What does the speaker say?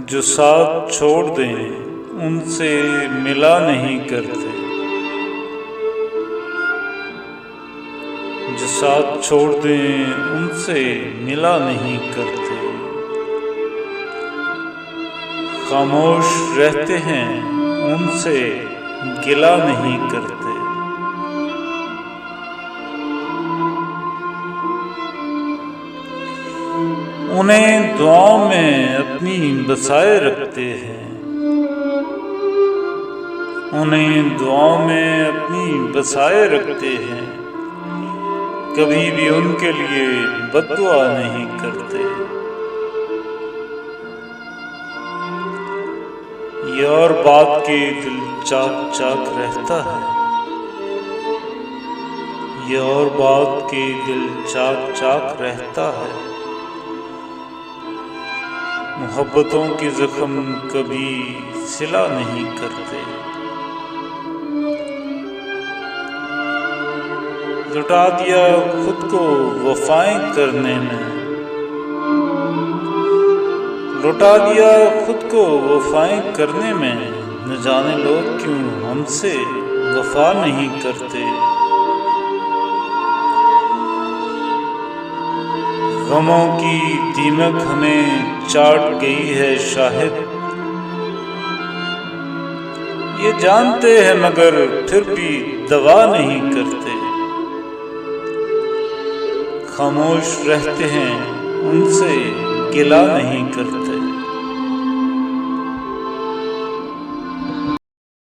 جو ساتھ چھوڑ دیں ان سے ملا نہیں کرتے، جو ساتھ چھوڑ دیں ان سے ملا نہیں کرتے، خاموش رہتے ہیں ان سے گلہ نہیں کرتے۔ انہیں دعاؤں میں اپنی بسائے رکھتے ہیں، انہیں دعاؤں میں اپنی بسائے رکھتے ہیں، کبھی بھی ان کے لیے بد دعا نہیں کرتے۔ یہ اور بات کے دل چاک چاک رہتا ہے، یہ اور بات کے دل چاک چاک رہتا ہے، محبتوں کے زخم کبھی سلا نہیں کرتے۔ لٹا دیا خود کو وفائیں کرنے میں، لٹا دیا خود کو وفائیں کرنے میں، نہ جانے لوگ کیوں ہم سے وفا نہیں کرتے۔ غموں کی دیمک ہمیں چاٹ گئی ہے شاہد، یہ جانتے ہیں مگر پھر بھی دوا نہیں کرتے، خاموش رہتے ہیں ان سے گلہ نہیں کرتے۔